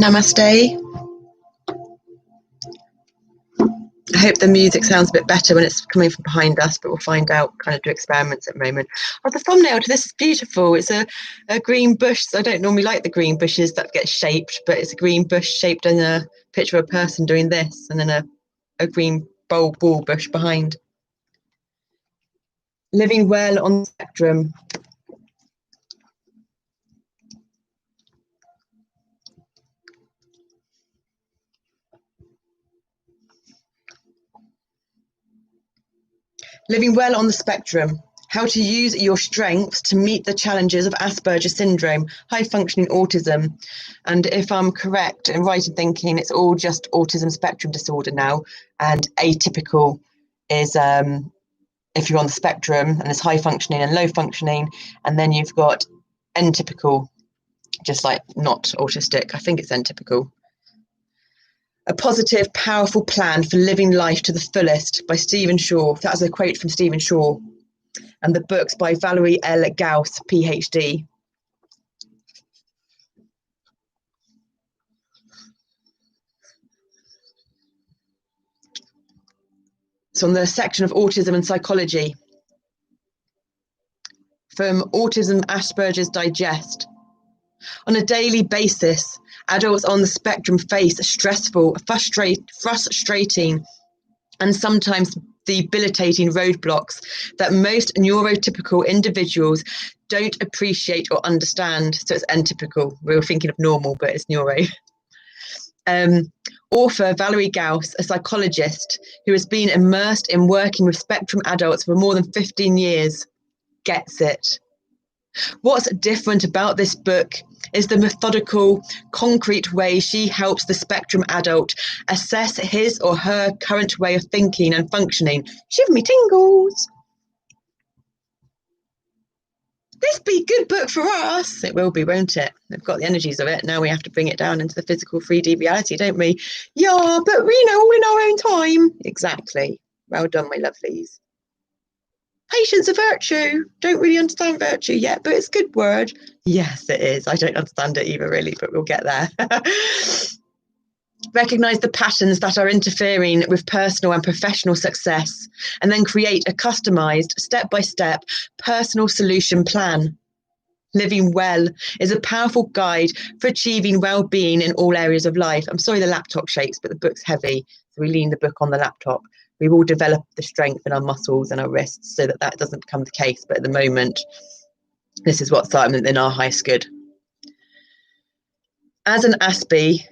Namaste. I hope the music sounds a bit better when it's coming from behind us, but we'll find out, kind of do experiments at the moment. Oh, the thumbnail to this is beautiful. It's a green bush. So I don't normally like the green bushes that get shaped, but it's a green bush shaped in a picture of a person doing this, and then a green ball bush behind. Living well on the spectrum. Living well on the spectrum. How to use your strengths to meet the challenges of Asperger Syndrome, high-functioning autism. And if I'm correct and right in thinking, it's all just Autism Spectrum Disorder now. And atypical is if you're on the spectrum, and it's high-functioning and low-functioning. And then you've got N-typical, just like not autistic. I think it's N-typical. A positive, powerful plan for living life to the fullest by Stephen Shaw. That's a quote from Stephen Shaw. And the book's by Valerie L. Gaus, PhD. So on the section of autism and psychology. From Autism Asperger's Digest. On a daily basis, adults on the spectrum face stressful, frustrating, and sometimes debilitating roadblocks that most neurotypical individuals don't appreciate or understand. So it's N-typical. We were thinking of normal, but it's neuro. Author Valerie Gaus, a psychologist who has been immersed in working with spectrum adults for more than 15 years, gets it. What's different about this book is the methodical, concrete way she helps the spectrum adult assess his or her current way of thinking and functioning. Shiver me tingles. This be a good book for us. It will be, won't it? We've got the energies of it. Now we have to bring it down into the physical 3D reality, don't we? Yeah, but all in our own time. Exactly. Well done, my lovelies. Patience a virtue. Don't really understand virtue yet, but it's a good word. Yes, it is. I don't understand it either, really, but we'll get there. Recognise the patterns that are interfering with personal and professional success, and then create a customised, step-by-step, personal solution plan. Living well is a powerful guide for achieving well-being in all areas of life. I'm sorry the laptop shakes, but the book's heavy, so we lean the book on the laptop. We will develop the strength in our muscles and our wrists so that that doesn't become the case. But at the moment, this is what's in our highest good. As an Aspie,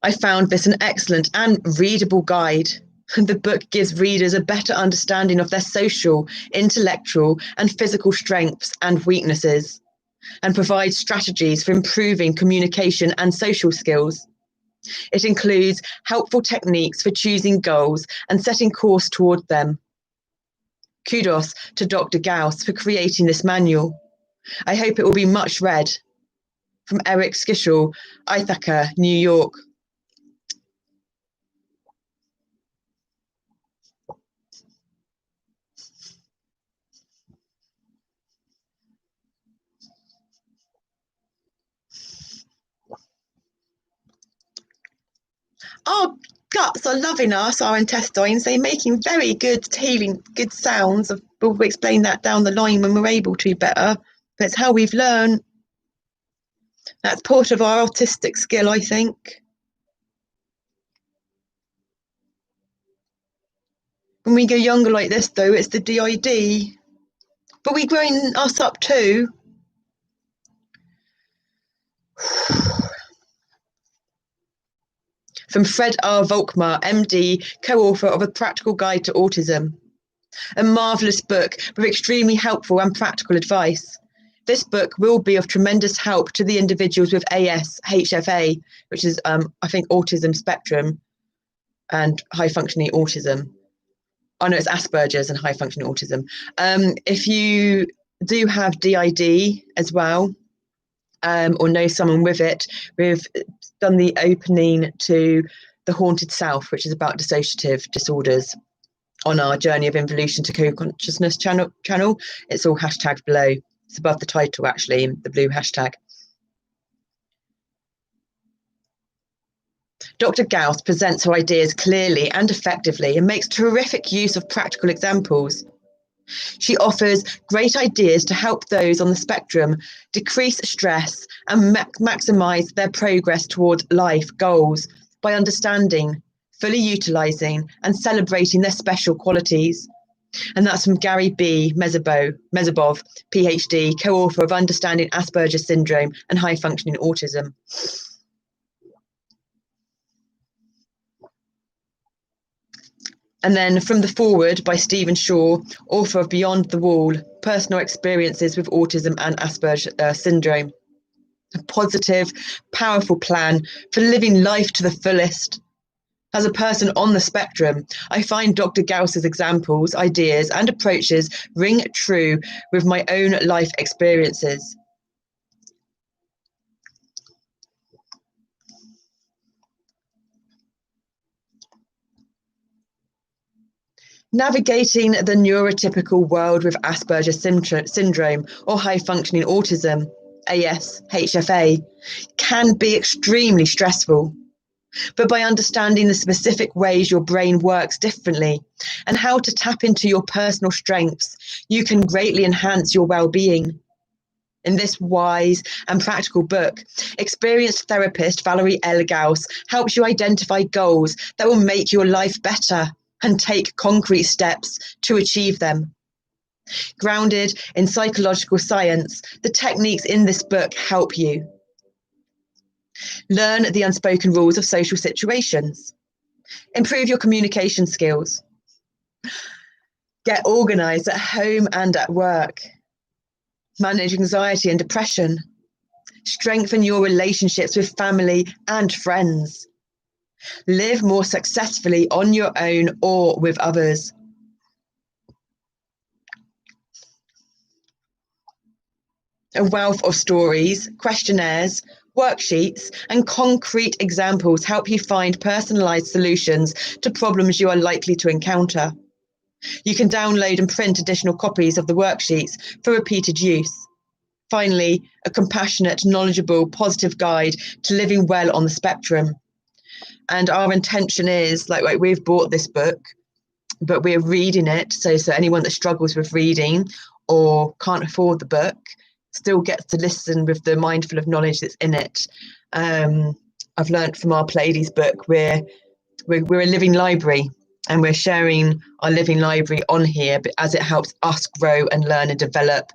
I found this an excellent and readable guide. The book gives readers a better understanding of their social, intellectual, and physical strengths and weaknesses, and provides strategies for improving communication and social skills. It includes helpful techniques for choosing goals and setting course toward them. Kudos to Dr. Gaus for creating this manual. I hope it will be much read. From Eric Skishel, Ithaca, New York. Our guts are loving us, our intestines. They're making very good healing, good sounds. We'll explain that down the line when we're able to better. But it's how we've learned. That's part of our autistic skill, I think. When we go younger like this, though, it's the DID. But we're growing us up too. From Fred R. Volkmar, MD, co-author of A Practical Guide to Autism. A marvellous book with extremely helpful and practical advice. This book will be of tremendous help to the individuals with AS, HFA, which is, I think, Autism Spectrum and high-functioning autism. Oh no, it's Asperger's and high-functioning autism. If you do have DID as well, or know someone with it, we've done the opening to The Haunted South, which is about dissociative disorders, on our Journey of Involution to Co-Consciousness channel. It's all hashtagged below. It's above the title, actually, the blue hashtag. Dr. Gaus presents her ideas clearly and effectively and makes terrific use of practical examples. She offers great ideas to help those on the spectrum decrease stress and maximise their progress toward life goals by understanding, fully utilising and celebrating their special qualities. And that's from Gary B. Mezebov, PhD, co-author of Understanding Asperger Syndrome and High-Functioning Autism. And then from the foreword by Stephen Shaw, author of Beyond the Wall, Personal Experiences with Autism and Asperger Syndrome. A positive, powerful plan for living life to the fullest. As a person on the spectrum, I find Dr. Gaus's examples, ideas and approaches ring true with my own life experiences. Navigating the neurotypical world with Asperger Syndrome or high-functioning autism, AS, HFA, can be extremely stressful. But by understanding the specific ways your brain works differently and how to tap into your personal strengths, you can greatly enhance your well-being. In this wise and practical book, experienced therapist Valerie L. Gaus helps you identify goals that will make your life better and take concrete steps to achieve them. Grounded in psychological science, the techniques in this book help you. Learn the unspoken rules of social situations. Improve your communication skills. Get organised at home and at work. Manage anxiety and depression. Strengthen your relationships with family and friends. Live more successfully on your own or with others. A wealth of stories, questionnaires, worksheets, and concrete examples help you find personalised solutions to problems you are likely to encounter. You can download and print additional copies of the worksheets for repeated use. Finally, a compassionate, knowledgeable, positive guide to living well on the spectrum. And our intention is, like we've bought this book, but we're reading it. So anyone that struggles with reading or can't afford the book still gets to listen with the mindful of knowledge that's in it. I've learned from our Pleiades book, we're we're a living library, and we're sharing our living library on here, but as it helps us grow and learn and develop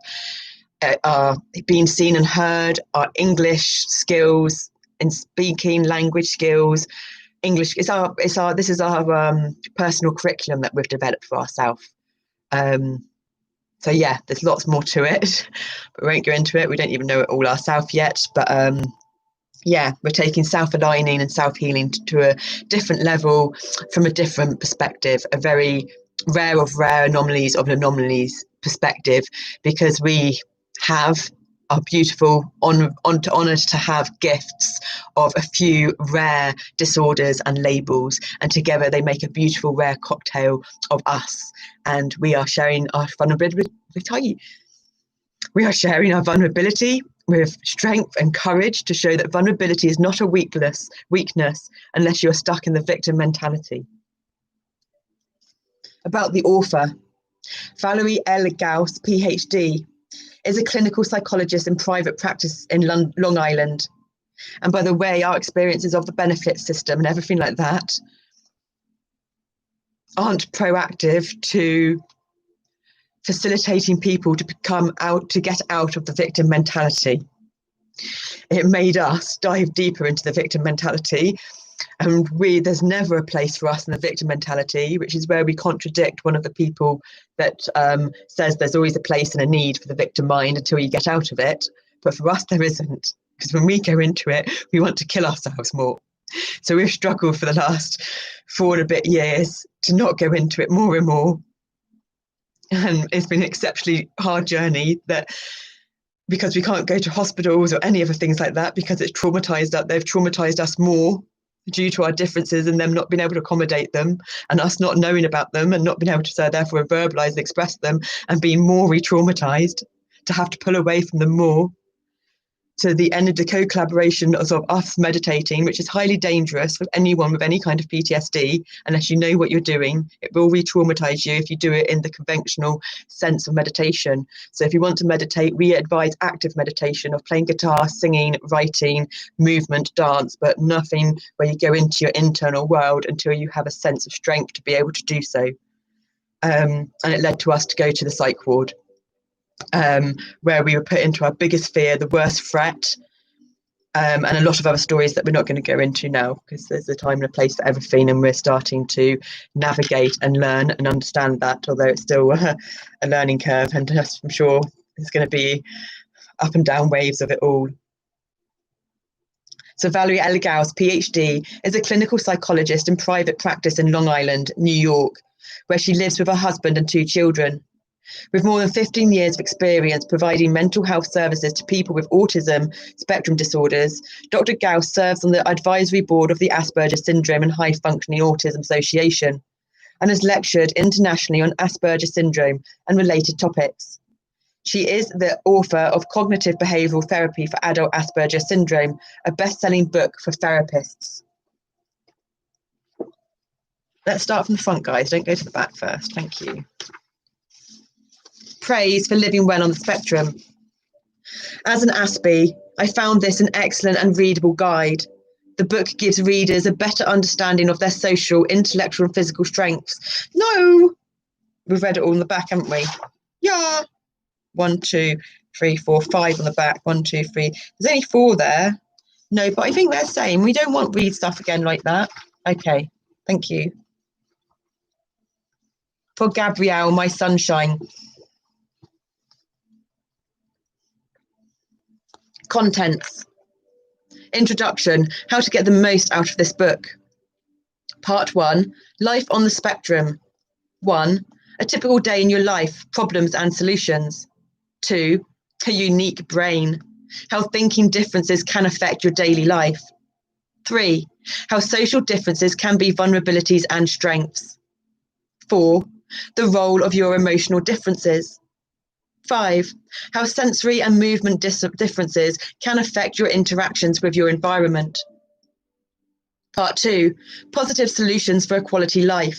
our being seen and heard, our English skills and speaking language skills. English is this is our personal curriculum that we've developed for ourselves. So yeah, there's lots more to it, but we won't go into it. We don't even know it all ourselves yet, but yeah, we're taking self-aligning and self-healing to a different level from a different perspective, a very rare of rare anomalies of anomalies perspective, because we are beautiful, honoured to have gifts of a few rare disorders and labels, and together they make a beautiful rare cocktail of us, and we are sharing our vulnerability. We are sharing our vulnerability with strength and courage to show that vulnerability is not a weakness unless you're stuck in the victim mentality. About the author, Valerie L. Gaus, PhD, is a clinical psychologist in private practice in Long Island. And by the way, our experiences of the benefit system and everything like that aren't proactive to facilitating people to get out of the victim mentality. It made us dive deeper into the victim mentality, and there's never a place for us in the victim mentality, which is where we contradict one of the people that says there's always a place and a need for the victim mind until you get out of it. But for us, there isn't, because when we go into it, we want to kill ourselves more. So we've struggled for the last 4 and a bit years to not go into it more and more. And it's been an exceptionally hard journey, that because we can't go to hospitals or any other things like that, because they've traumatized us more due to our differences and them not being able to accommodate them, and us not knowing about them and not being able to therefore verbalize and express them, and being more re-traumatized to have to pull away from them more. So the end of the co-collaboration of us meditating, which is highly dangerous for anyone with any kind of PTSD, unless you know what you're doing. It will re-traumatize you if you do it in the conventional sense of meditation. So if you want to meditate, we advise active meditation of playing guitar, singing, writing, movement, dance, but nothing where you go into your internal world until you have a sense of strength to be able to do so. And it led to us to go to the psych ward. Where we were put into our biggest fear, the worst threat, and a lot of other stories that we're not going to go into now, because there's a time and a place for everything, and we're starting to navigate and learn and understand that, although it's still a learning curve, and I'm sure there's going to be up and down waves of it all. So Valerie L. Gaus, PhD, is a clinical psychologist in private practice in Long Island, New York, where she lives with her husband and 2 children. With more than 15 years of experience providing mental health services to people with autism spectrum disorders, Dr. Gaus serves on the advisory board of the Asperger Syndrome and High Functioning Autism Association, and has lectured internationally on Asperger Syndrome and related topics. She is the author of Cognitive Behavioral Therapy for Adult Asperger Syndrome, a best-selling book for therapists. Let's start from the front, guys. Don't go to the back first. Thank you. Praise for living well on the spectrum. As an Aspie, I found this an excellent and readable guide. The book gives readers a better understanding of their social, intellectual and physical strengths. No! We've read it all in the back, haven't we? Yeah. 1, 2, 3, 4, 5 on the back. 1, 2, 3. There's only 4 there. No, but I think they're saying we don't want read stuff again like that. Okay, thank you. For Gabrielle, my sunshine. Contents. Introduction, how to get the most out of this book. Part 1, life on the spectrum. 1, a typical day in your life, problems and solutions. 2, a unique brain, how thinking differences can affect your daily life. 3, how social differences can be vulnerabilities and strengths. 4, the role of your emotional differences. 5, how sensory and movement differences can affect your interactions with your environment. Part 2, positive solutions for a quality life.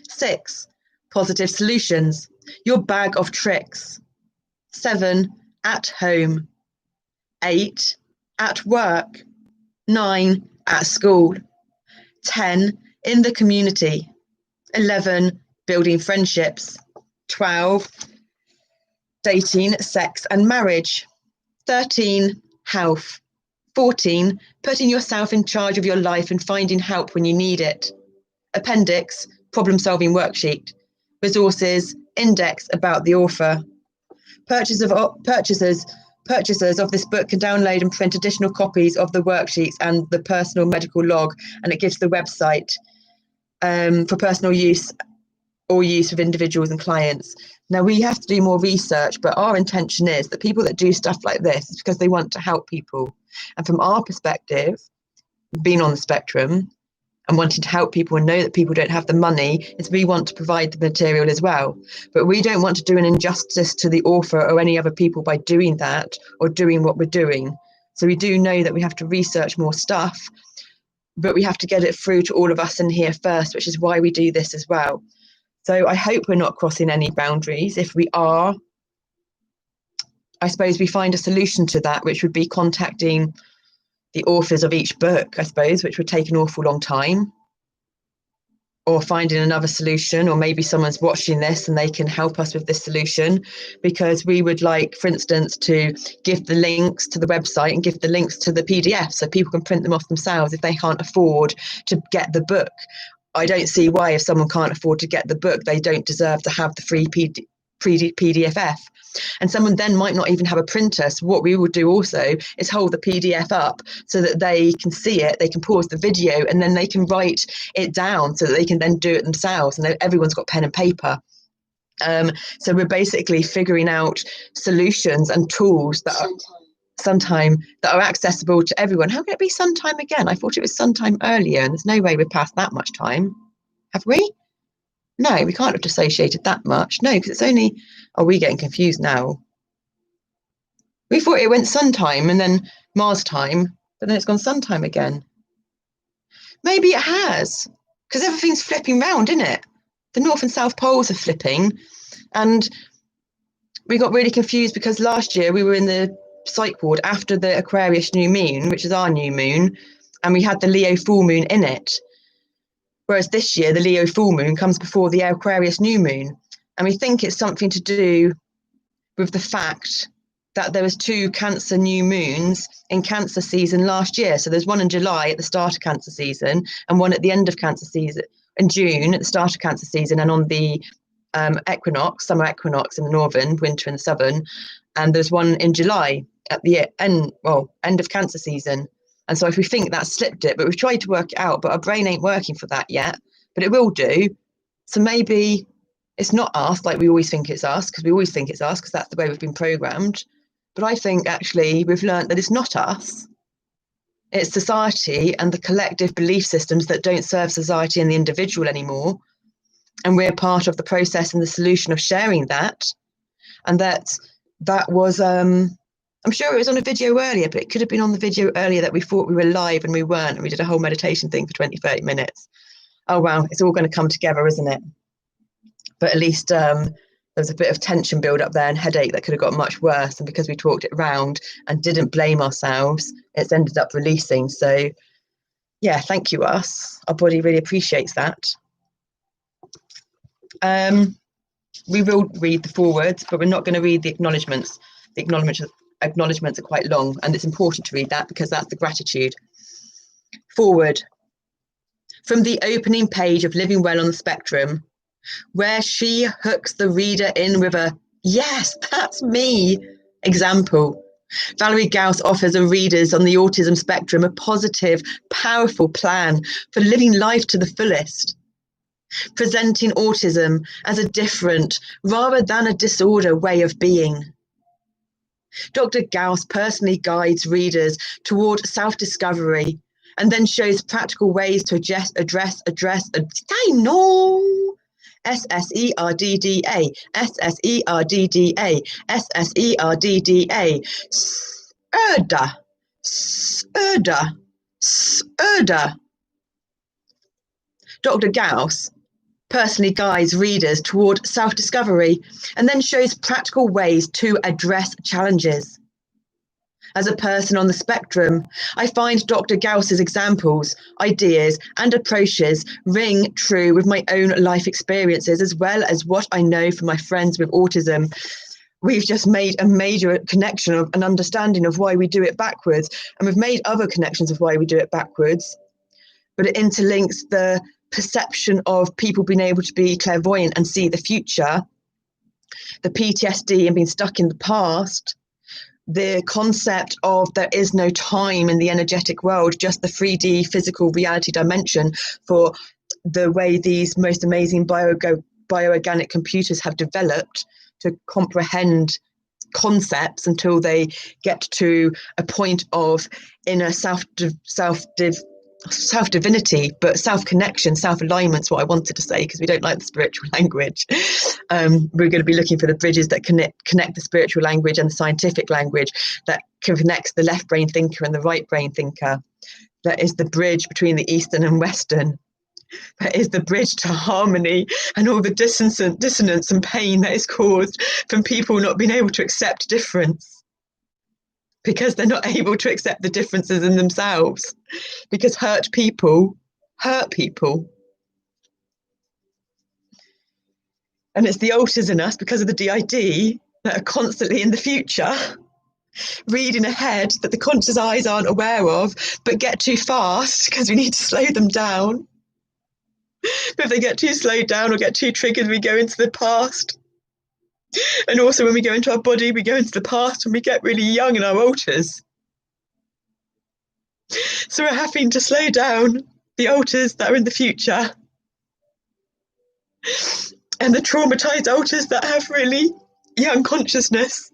6, positive solutions, your bag of tricks. 7, at home. 8, at work. 9, at school. 10, in the community. 11, building friendships. 12, dating, sex and marriage. 13, health. 14, putting yourself in charge of your life and finding help when you need it. Appendix, problem-solving worksheet. Resources, index about the author. Purchasers of this book can download and print additional copies of the worksheets and the personal medical log, and it gives the website for personal use or use with individuals and clients. Now, we have to do more research, but our intention is that people that do stuff like this is because they want to help people. And from our perspective, being on the spectrum and wanting to help people and know that people don't have the money, is we want to provide the material as well. But we don't want to do an injustice to the author or any other people by doing that or doing what we're doing. So we do know that we have to research more stuff, but we have to get it through to all of us in here first, which is why we do this as well. So I hope we're not crossing any boundaries. If we are, I suppose we find a solution to that, which would be contacting the authors of each book, I suppose, which would take an awful long time, or finding another solution, or maybe someone's watching this and they can help us with this solution, because we would like, for instance, to give the links to the website and give the links to the PDF so people can print them off themselves if they can't afford to get the book. I don't see why, if someone can't afford to get the book, they don't deserve to have the free PDF. And someone then might not even have a printer. So what we will do also is hold the PDF up so that they can see it, they can pause the video, and then they can write it down so that they can then do it themselves. And everyone's got pen and paper. So we're basically figuring out solutions and tools that are that are accessible to everyone. How can it be sometime again? I thought it was sometime earlier, and there's no way we're past that much time. Have we? No, we can't have dissociated that much. No, because it's only... Are we getting confused now? We thought it went sun time and then Mars time, but then it's gone sun time again. Maybe it has, because everything's flipping round, isn't it? The North and South poles are flipping, and we got really confused because last year we were in the psych ward after the Aquarius new moon, which is our new moon, and we had the Leo full moon in it. Whereas this year, the Leo full moon comes before the Aquarius new moon. And we think it's something to do with the fact that there was 2 Cancer new moons in Cancer season last year. So there's one in July at the start of Cancer season, and one at the end of Cancer season, in June at the start of Cancer season, and on the equinox, summer equinox in the northern, winter in the southern. And there's one in July at the end of Cancer season. And so if we think that slipped it, but we've tried to work it out, but our brain ain't working for that yet, but it will do. So maybe it's not us, like we always think it's us, because we always think it's us, because that's the way we've been programmed. But I think actually we've learned that it's not us. It's society and the collective belief systems that don't serve society and the individual anymore. And we're part of the process and the solution of sharing that. And that was, I'm sure it was on a video earlier, but it could have been on the video earlier that we thought we were live and we weren't. And we did a whole meditation thing for 20, 30 minutes. Oh, wow, it's all going to come together, isn't it? But at least there was a bit of tension build up there and headache that could have got much worse. And because we talked it round and didn't blame ourselves, it's ended up releasing. So, yeah, thank you, us. Our body really appreciates that. We will read the forewords, but we're not going to read the acknowledgements. The acknowledgements are quite long, and it's important to read that because that's the gratitude. Forward. From the opening page of Living Well on the Spectrum, where she hooks the reader in with a "yes, that's me" example, Valerie Gaus offers her readers on the autism spectrum a positive, powerful plan for living life to the fullest, presenting autism as a different, rather than a disorder, way of being. Dr. Gaus personally guides readers toward self-discovery and then shows practical ways to address. I know. SSERDDA, SSERDDA, SSERDDA, SERDA. Dr. Gaus personally guides readers toward self-discovery and then shows practical ways to address challenges. as a person on the spectrum. I find Dr. Gaus's examples, ideas, and approaches ring true with my own life experiences, as well as what I know from my friends with autism. We've just made a major connection of an understanding of why we do it backwards, and we've made other connections of why we do it backwards, but it interlinks the perception of people being able to be clairvoyant and see the future, the PTSD and being stuck in the past, the concept of there is no time in the energetic world, just the 3D physical reality dimension, for the way these most amazing bioorganic computers have developed to comprehend concepts until they get to a point of inner self-divinity, but self-connection, self-alignment's what I wanted to say, because we don't like the spiritual language. We're going to be looking for the bridges that connect the spiritual language and the scientific language, that connects the left brain thinker and the right brain thinker. That is the bridge between the Eastern and Western. That is the bridge to harmony and all the dissonance and pain that is caused from people not being able to accept difference, because they're not able to accept the differences in themselves, because hurt people hurt people. And it's the alters in us, because of the DID, that are constantly in the future, reading ahead that the conscious eyes aren't aware of, but get too fast because we need to slow them down. But if they get too slowed down or get too triggered, we go into the past. And also when we go into our body, we go into the past when we get really young in our alters. So we're having to slow down the alters that are in the future, and the traumatized alters that have really young consciousness.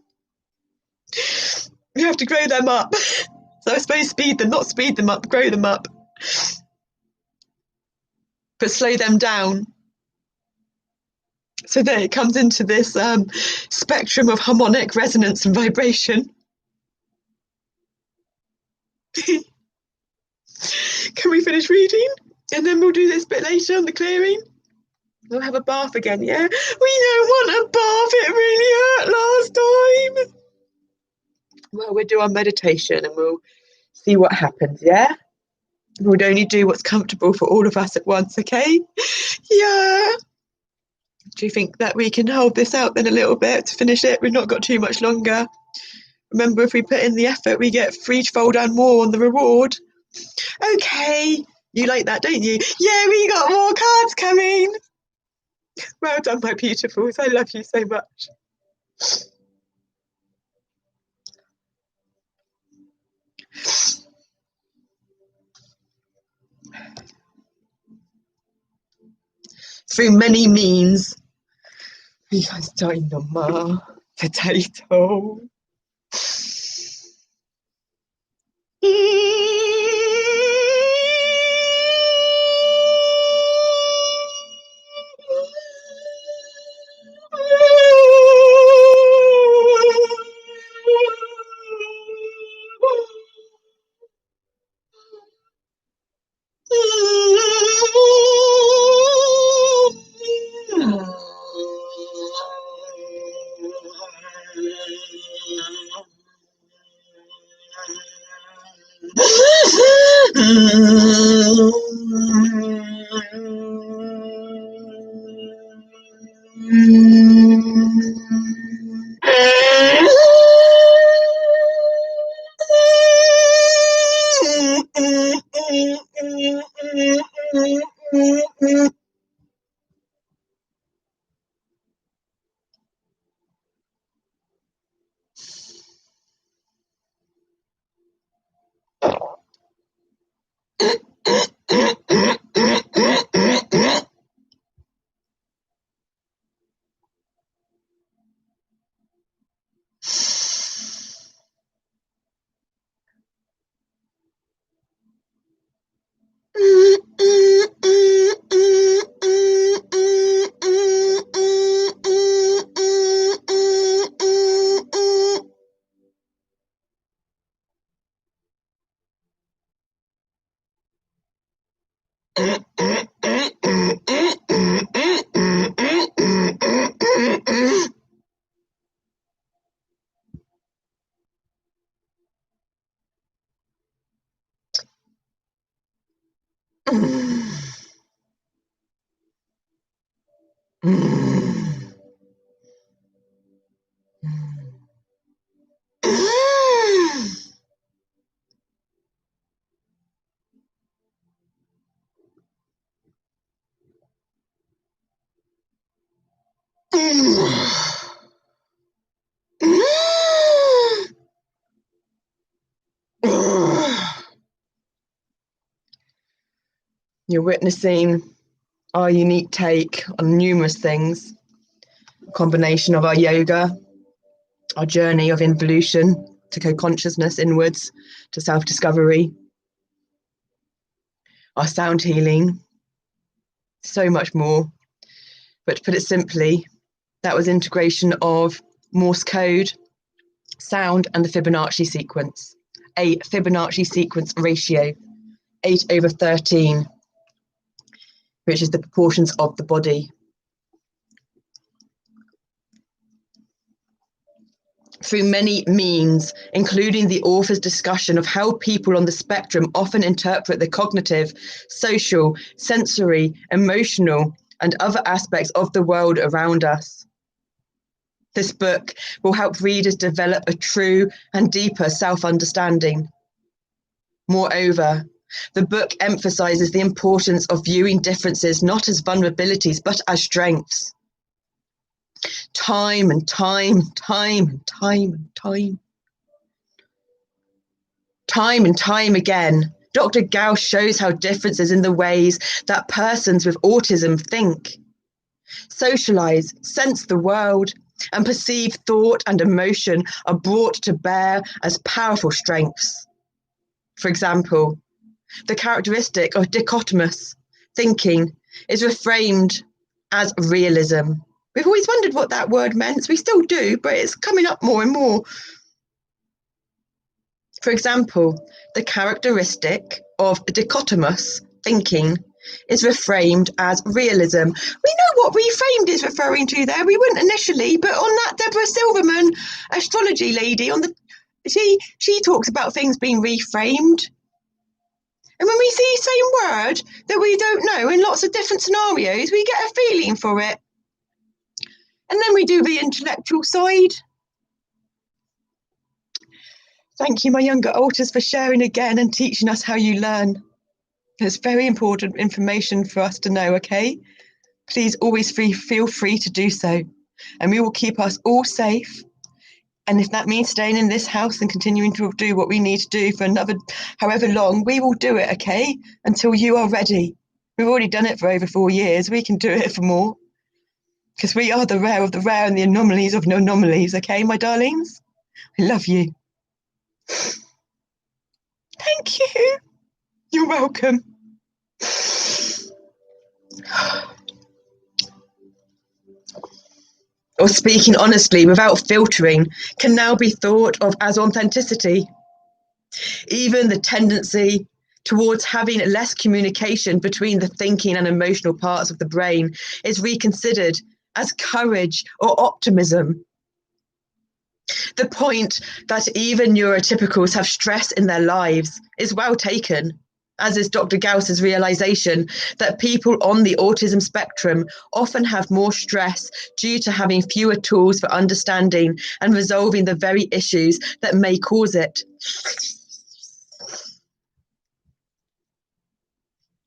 We have to grow them up. So I suppose not speed them up, grow them up, but slow them down, so that it comes into this spectrum of harmonic resonance and vibration. Can we finish reading? And then we'll do this bit later on the clearing. We'll have a bath again, yeah? We don't want a bath, it really hurt last time. Well, we'll do our meditation and we'll see what happens, yeah? We'll only do what's comfortable for all of us at once, okay? Yeah. Do you think that we can hold this out then a little bit to finish it? We've not got too much longer. Remember, if we put in the effort, we get threefold and more on the reward. Okay. You like that, don't you? Yeah, we got more cards coming. Well done, my beautifuls. I love you so much. Through many means, we are starting the potato. You're witnessing our unique take on numerous things, a combination of our yoga, our journey of involution to co-consciousness inwards, to self-discovery, our sound healing, so much more. But to put it simply, that was integration of Morse code, sound, and the Fibonacci sequence, a Fibonacci sequence ratio, 8/13, which is the proportions of the body. Through many means, including the author's discussion of how people on the spectrum often interpret the cognitive, social, sensory, emotional, and other aspects of the world around us. This book will help readers develop a true and deeper self-understanding. Moreover, the book emphasizes the importance of viewing differences not as vulnerabilities, but as strengths. Time and time again, Dr. Gaus shows how differences in the ways that persons with autism think, socialize, sense the world, and perceive thought and emotion are brought to bear as powerful strengths. For example, the characteristic of dichotomous thinking is reframed as realism. We've always wondered what that word meant. We still do, but it's coming up more and more. For example, the characteristic of dichotomous thinking is reframed as realism. We know what reframed is referring to there. We wouldn't initially, but on that Deborah Silverman astrology lady, she talks about things being reframed. And when we see the same word that we don't know in lots of different scenarios, we get a feeling for it. And then we do the intellectual side. Thank you, my younger alters, for sharing again and teaching us how you learn. It's very important information for us to know, okay? Please always feel free to do so. And we will keep us all safe. And if that means staying in this house and continuing to do what we need to do for another however long, we will do it, okay? Until you are ready. We've already done it for over 4 years. We can do it for more. Because we are the rare of the rare and the anomalies of no anomalies, okay, my darlings? I love you. Thank you. You're welcome. Or speaking honestly without filtering can now be thought of as authenticity. Even the tendency towards having less communication between the thinking and emotional parts of the brain is reconsidered as courage or optimism. The point that even neurotypicals have stress in their lives is well taken, as is Dr. Gaus's realization that people on the autism spectrum often have more stress due to having fewer tools for understanding and resolving the very issues that may cause it.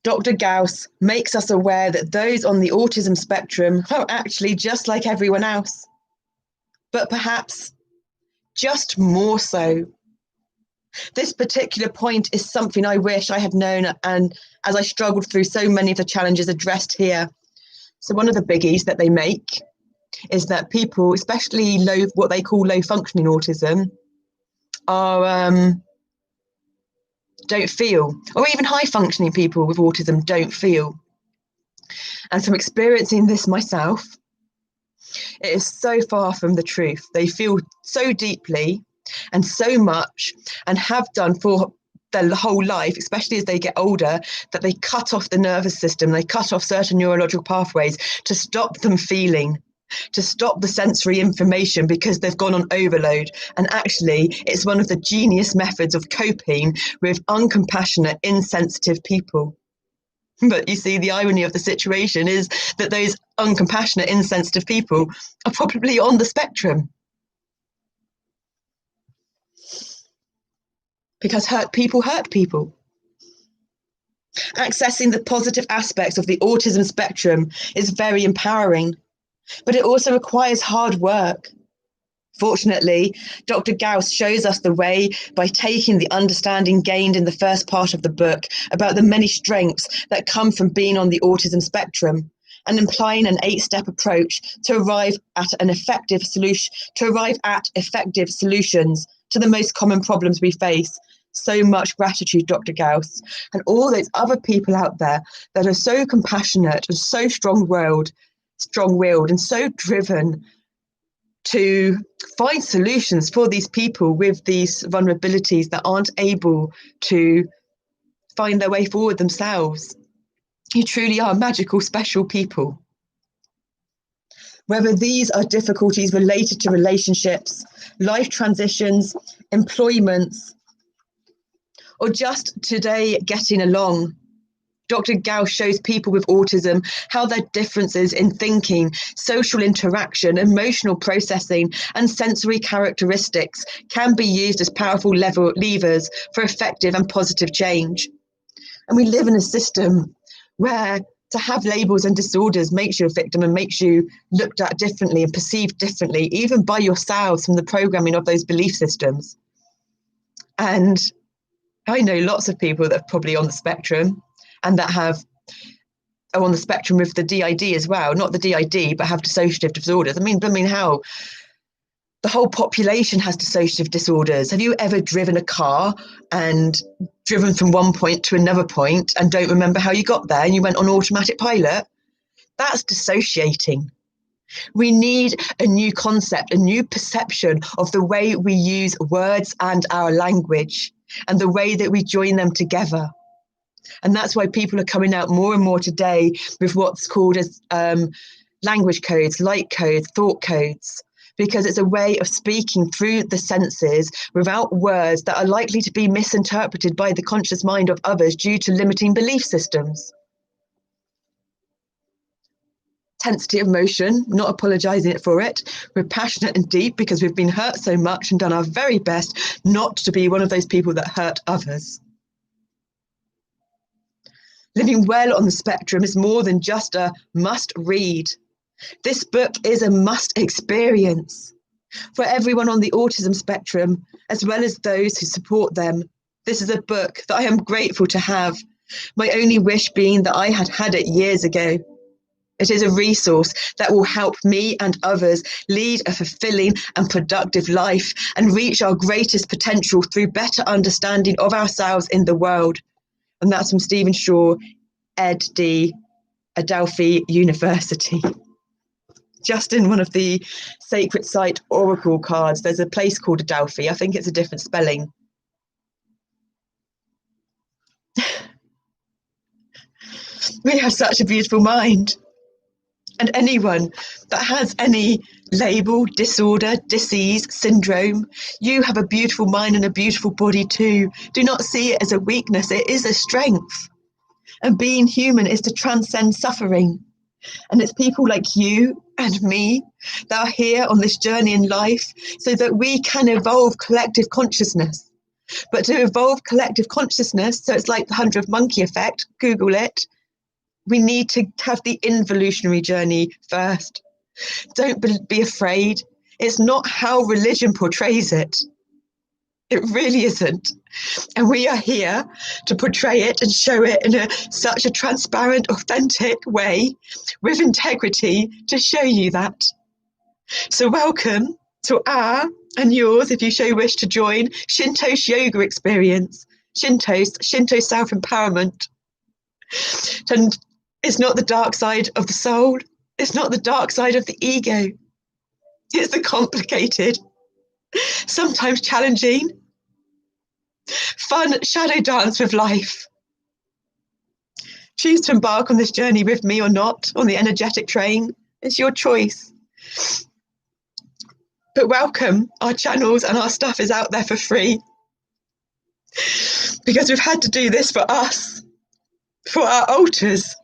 Dr. Gaus makes us aware that those on the autism spectrum are actually just like everyone else, but perhaps just more so. This particular point is something I wish I had known, and as I struggled through so many of the challenges addressed here. So one of the biggies that they make is that people, especially what they call low functioning autism, don't feel, or even high functioning people with autism don't feel. And from experiencing this myself, it is so far from the truth. They feel so deeply and so much, and have done for their whole life, especially as they get older, that they cut off the nervous system, they cut off certain neurological pathways to stop them feeling, to stop the sensory information, because they've gone on overload. And actually, it's one of the genius methods of coping with uncompassionate, insensitive people. But you see, the irony of the situation is that those uncompassionate, insensitive people are probably on the spectrum. Because hurt people hurt people. Accessing the positive aspects of the autism spectrum is very empowering. but it also requires hard work. Fortunately, Dr. Gaus shows us the way by taking the understanding gained in the first part of the book about the many strengths that come from being on the autism spectrum and implying an 8-step approach to arrive at effective solutions to the most common problems we face. So much gratitude, Dr. Gaus, and all those other people out there that are so compassionate and so strong-willed and so driven to find solutions for these people with these vulnerabilities that aren't able to find their way forward themselves. You truly are magical, special people. Whether these are difficulties related to relationships, life transitions, employments, or just today getting along, Dr. Gaus shows people with autism how their differences in thinking, social interaction, emotional processing, and sensory characteristics can be used as powerful levers for effective and positive change. And we live in a system where to have labels and disorders makes you a victim and makes you looked at differently and perceived differently, even by yourselves from the programming of those belief systems. And I know lots of people that are probably on the spectrum and that are on the spectrum with the DID as well, not the DID, but have dissociative disorders. I mean, how the whole population has dissociative disorders. Have you ever driven a car and driven from one point to another point and don't remember how you got there and you went on automatic pilot? That's dissociating. We need a new concept, a new perception of the way we use words and our language and the way that we join them together. And that's why people are coming out more and more today with what's called as language codes, light codes, thought codes, because it's a way of speaking through the senses without words that are likely to be misinterpreted by the conscious mind of others due to limiting belief systems. Intensity of motion, not apologising for it. We're passionate and deep because we've been hurt so much and done our very best not to be one of those people that hurt others. Living well on the spectrum is more than just a must read. This book is a must experience. For everyone on the autism spectrum, as well as those who support them, this is a book that I am grateful to have, my only wish being that I had had it years ago. It is a resource that will help me and others lead a fulfilling and productive life and reach our greatest potential through better understanding of ourselves in the world. And that's from Stephen Shaw, Ed.D., Adelphi University. Just in one of the sacred site oracle cards, there's a place called Adelphi. I think it's a different spelling. We have such a beautiful mind. And anyone that has any label, disorder, disease, syndrome, you have a beautiful mind and a beautiful body too. Do not see it as a weakness, it is a strength. And being human is to transcend suffering. And it's people like you and me that are here on this journey in life so that we can evolve collective consciousness. But to evolve collective consciousness, so it's like the 100th monkey effect, Google it, we need to have the involutionary journey first. Don't be afraid. It's not how religion portrays it. It really isn't. And we are here to portray it and show it in such a transparent, authentic way with integrity to show you that. So welcome to our and yours, if you so wish to join, Shinto's yoga experience, Shinto self-empowerment. And it's not the dark side of the soul. It's not the dark side of the ego. It's the complicated, sometimes challenging, fun shadow dance with life. Choose to embark on this journey with me or not, on the energetic train. It's your choice. But welcome, our channels and our stuff is out there for free. Because we've had to do this for us, for our alters.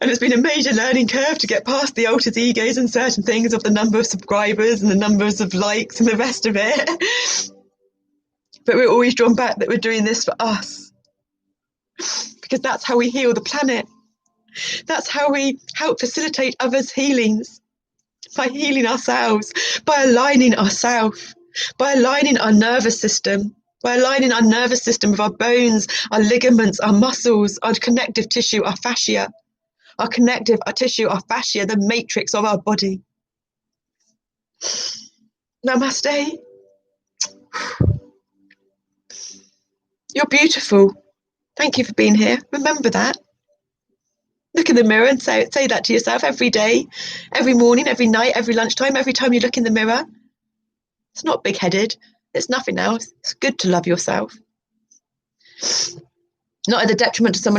And it's been a major learning curve to get past the alters' egos and certain things of the number of subscribers and the numbers of likes and the rest of it. But we're always drawn back that we're doing this for us. Because that's how we heal the planet. That's how we help facilitate others' healings, by healing ourselves, by aligning ourselves, by aligning our nervous system, by aligning our nervous system with our bones, our ligaments, our muscles, our connective tissue, our fascia, our tissue, our fascia, the matrix of our body. Namaste. You're beautiful. Thank you for being here. Remember that. Look in the mirror and say that to yourself every day, every morning, every night, every lunchtime, every time you look in the mirror. It's not big-headed. It's nothing else. It's good to love yourself. Not at the detriment of someone else.